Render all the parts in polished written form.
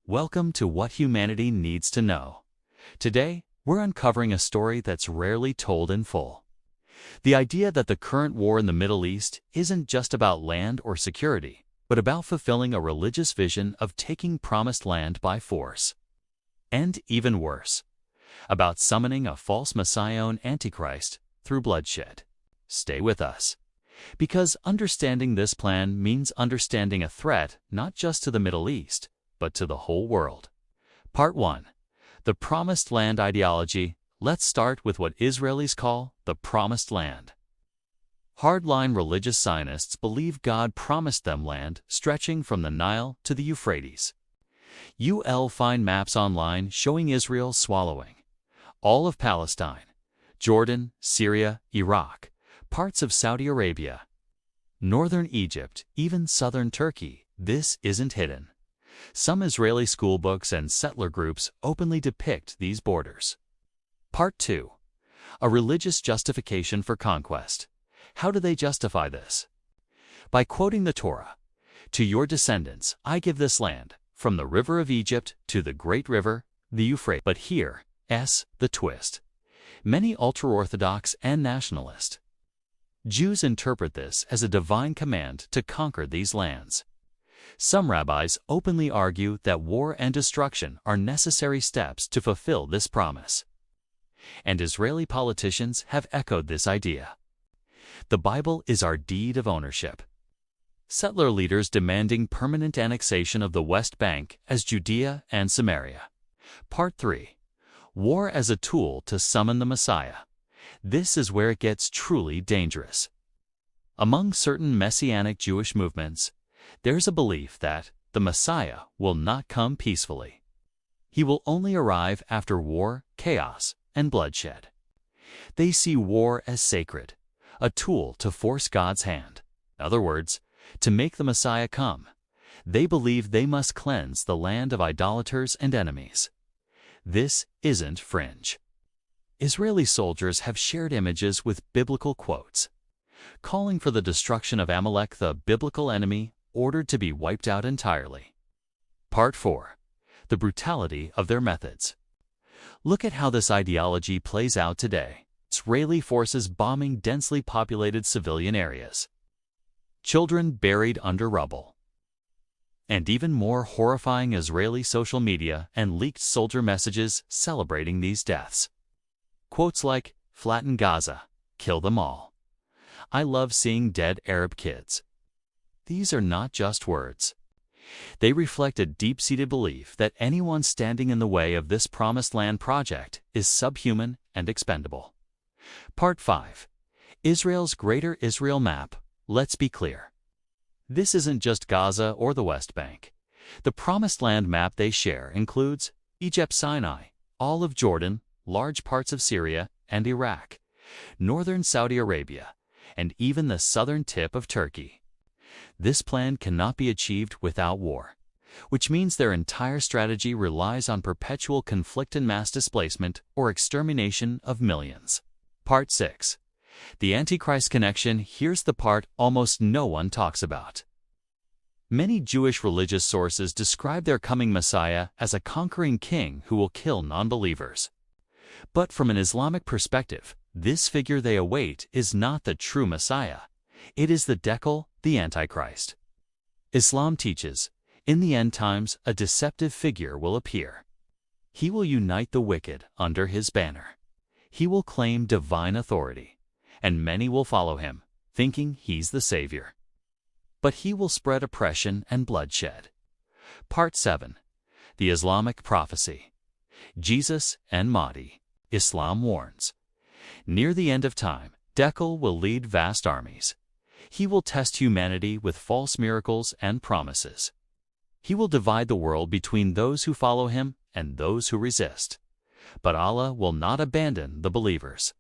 Welcome to What Humanity Needs to Know. Today, we're uncovering a story that's rarely told in full. The idea that the current war in the Middle East isn't just about land or security, but about fulfilling a religious vision of taking promised land by force. And even worse, about summoning a false Messiah, Antichrist, through bloodshed. Stay with us, because understanding this plan means understanding a threat not just to the Middle East, but to the whole world. Part 1. The Promised Land Ideology. Let's start with what Israelis call the Promised Land. Hardline religious Zionists believe God promised them land stretching from the Nile to the Euphrates. You'll find maps online showing Israel swallowing all of Palestine, Jordan, Syria, Iraq, parts of Saudi Arabia, northern Egypt, even southern Turkey. This isn't hidden. Some Israeli schoolbooks and settler groups openly depict these borders. Part 2. A religious justification for conquest. How do they justify this? By quoting the Torah, "To your descendants I give this land, from the river of Egypt to the great river, the Euphrates." But here's the twist. Many ultra-Orthodox and nationalist Jews interpret this as a divine command to conquer these lands. Some rabbis openly argue that war and destruction are necessary steps to fulfill this promise. And Israeli politicians have echoed this idea. The Bible is our deed of ownership. Settler leaders demanding permanent annexation of the West Bank as Judea and Samaria. Part 3. War as a tool to summon the Messiah. This is where it gets truly dangerous. Among certain Messianic Jewish movements, there's a belief that the Messiah will not come peacefully. He will only arrive after war, chaos, and bloodshed. They see war as sacred, a tool to force God's hand. In other words, to make the Messiah come, they believe they must cleanse the land of idolaters and enemies. This isn't fringe. Israeli soldiers have shared images with biblical quotes, calling for the destruction of Amalek, the biblical enemy, ordered to be wiped out entirely. Part 4. The brutality of their methods. Look at how this ideology plays out today. Israeli forces bombing densely populated civilian areas. Children buried under rubble. And even more horrifying, Israeli social media and leaked soldier messages celebrating these deaths. Quotes like, "Flatten Gaza, kill them all. I love seeing dead Arab kids." These are not just words. They reflect a deep-seated belief that anyone standing in the way of this Promised Land project is subhuman and expendable. Part 5. Israel's Greater Israel Map. Let's be clear. This isn't just Gaza or the West Bank. The Promised Land map they share includes Egypt, Sinai, all of Jordan, large parts of Syria and Iraq, northern Saudi Arabia, and even the southern tip of Turkey. This plan cannot be achieved without war, which means their entire strategy relies on perpetual conflict and mass displacement or extermination of millions. Part 6. The Antichrist connection. Here's the part almost no one talks about. Many Jewish religious sources describe their coming Messiah as a conquering king who will kill non-believers. But from an Islamic perspective, this figure they await is not the true Messiah. It is the Deccal, the Antichrist. Islam teaches, in the end times, a deceptive figure will appear. He will unite the wicked under his banner. He will claim divine authority, and many will follow him, thinking he's the savior. But he will spread oppression and bloodshed. Part 7. The Islamic prophecy. Jesus and Mahdi. Islam warns. Near the end of time, Deccal will lead vast armies. He will test humanity with false miracles and promises. He will divide the world between those who follow him and those who resist. But Allah will not abandon the believers.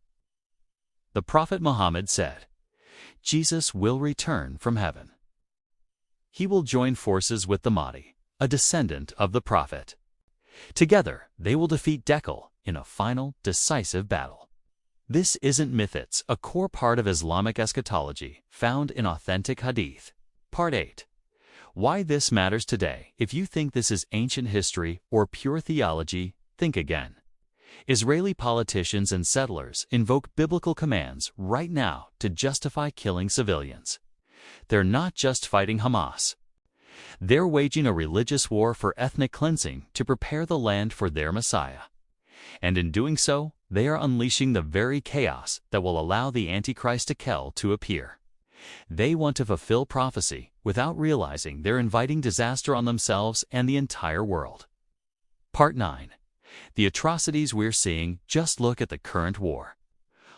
The Prophet Muhammad said, Jesus will return from heaven. He will join forces with the Mahdi, a descendant of the Prophet. Together, they will defeat Deccal in a final, decisive battle. This isn't myth, it's a core part of Islamic eschatology found in authentic hadith. Part 8. Why this matters today. If you think this is ancient history or pure theology, think again. Israeli politicians and settlers invoke biblical commands right now to justify killing civilians. They're not just fighting Hamas. They're waging a religious war for ethnic cleansing to prepare the land for their Messiah. And in doing so, they are unleashing the very chaos that will allow the Antichrist Deccal to appear. They want to fulfill prophecy without realizing they're inviting disaster on themselves and the entire world. Part 9. The atrocities we're seeing. Just look at the current war.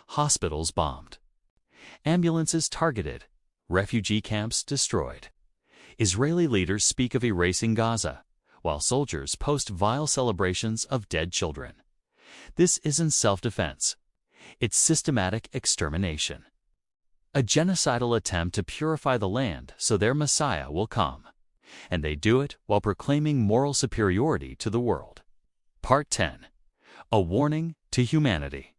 Hospitals bombed. Ambulances targeted. Refugee camps destroyed. Israeli leaders speak of erasing Gaza, while soldiers post vile celebrations of dead children. This isn't self-defense. It's systematic extermination. A genocidal attempt to purify the land so their Messiah will come. And they do it while proclaiming moral superiority to the world. Part 10. A warning to humanity.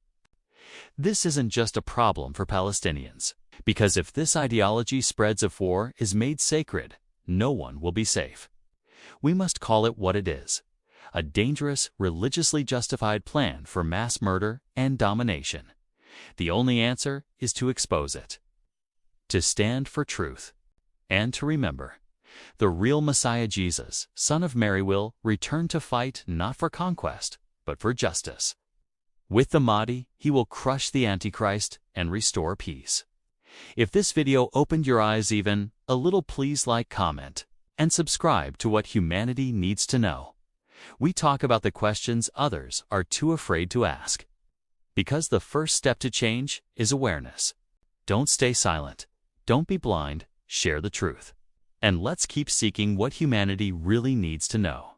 This isn't just a problem for Palestinians, because if this ideology spreads of war is made sacred, no one will be safe. We must call it what it is: a dangerous, religiously justified plan for mass murder and domination. The only answer is to expose it, to stand for truth, and to remember, the real Messiah Jesus, Son of Mary, will return to fight not for conquest, but for justice. With the Mahdi, he will crush the Antichrist and restore peace. If this video opened your eyes even a little, please like, comment, and subscribe to What Humanity Needs to Know. We talk about the questions others are too afraid to ask. Because the first step to change is awareness. Don't stay silent. Don't be blind. Share the truth. And let's keep seeking what humanity really needs to know.